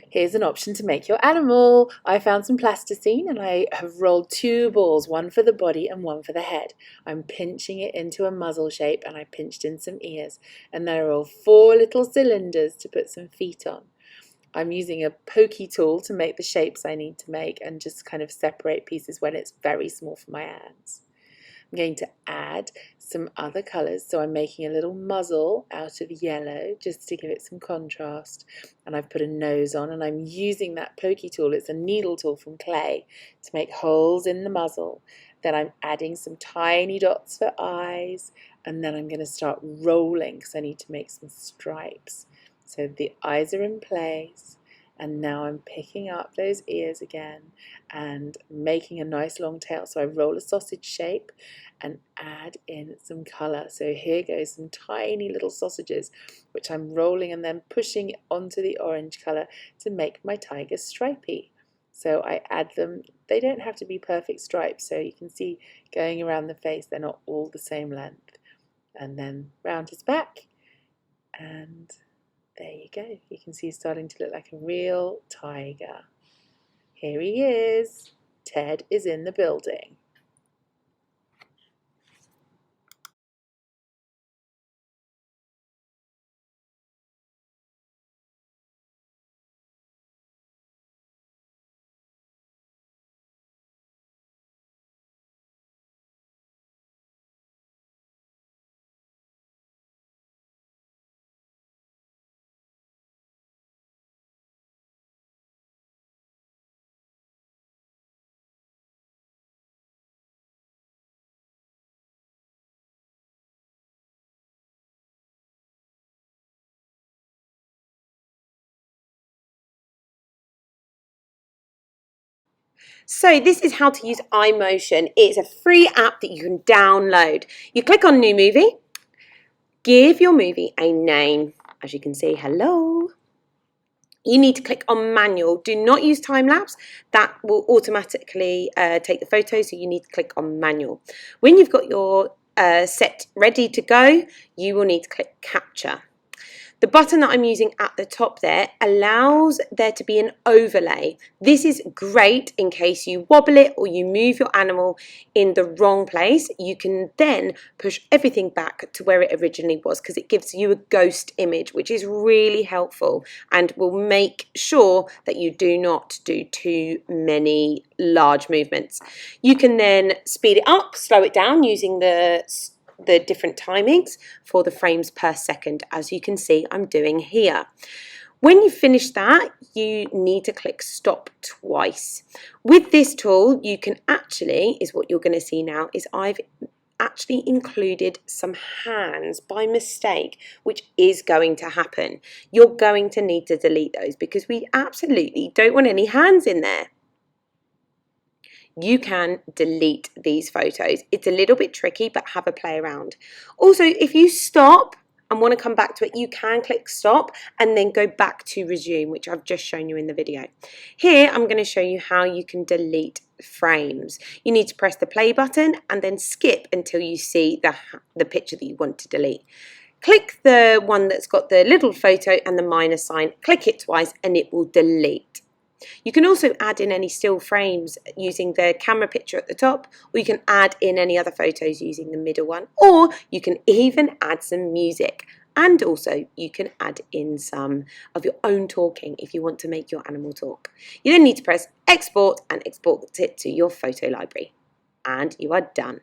Here's an option to make your animal. I found some plasticine and I have rolled two balls, one for the body and one for the head. I'm pinching it into a muzzle shape and I pinched in some ears. And there are all four little cylinders to put some feet on. I'm using a pokey tool to make the shapes I need to make and just kind of separate pieces when it's very small for my hands. I'm going to add some other colours, so I'm making a little muzzle out of yellow just to give it some contrast, and I've put a nose on and I'm using that pokey tool, it's a needle tool from clay, to make holes in the muzzle. Then I'm adding some tiny dots for eyes, and then I'm going to start rolling because I need to make some stripes. So the eyes are in place. And now I'm picking up those ears again and making a nice long tail. So I roll a sausage shape and add in some colour. So here goes some tiny little sausages, which I'm rolling and then pushing onto the orange colour to make my tiger stripy. So I add them. They don't have to be perfect stripes. So you can see going around the face, they're not all the same length. And then round his back, and there you go. You can see he's starting to look like a real tiger. Here he is. Ted is in the building. So this is how to use iMotion. It's a free app that you can download. You click on New Movie, give your movie a name. As you can see, hello. You need to click on Manual. Do not use time lapse. That will automatically take the photo, so you need to click on Manual. When you've got your set ready to go, you will need to click Capture. The button that I'm using at the top there allows there to be an overlay. This is great in case you wobble it or you move your animal in the wrong place. You can then push everything back to where it originally was, because it gives you a ghost image, which is really helpful and will make sure that you do not do too many large movements. You can then speed it up, slow it down using the different timings for the frames per second, as you can see I'm doing here. When you finish that, you need to click stop twice. With this tool, you can actually, is what you're going to see now, is I've actually included some hands by mistake, which is going to happen. You're going to need to delete those because we absolutely don't want any hands in there. You can delete these photos. It's a little bit tricky, but have a play around. Also, if you stop and want to come back to it, you can click stop and then go back to resume, which I've just shown you in the video. Here, I'm going to show you how you can delete frames. You need to press the play button and then skip until you see the picture that you want to delete. Click the one that's got the little photo and the minus sign, click it twice and it will delete. You can also add in any still frames using the camera picture at the top, or you can add in any other photos using the middle one, or you can even add some music. And also you can add in some of your own talking if you want to make your animal talk. You then need to press export and export it to your photo library. And you are done.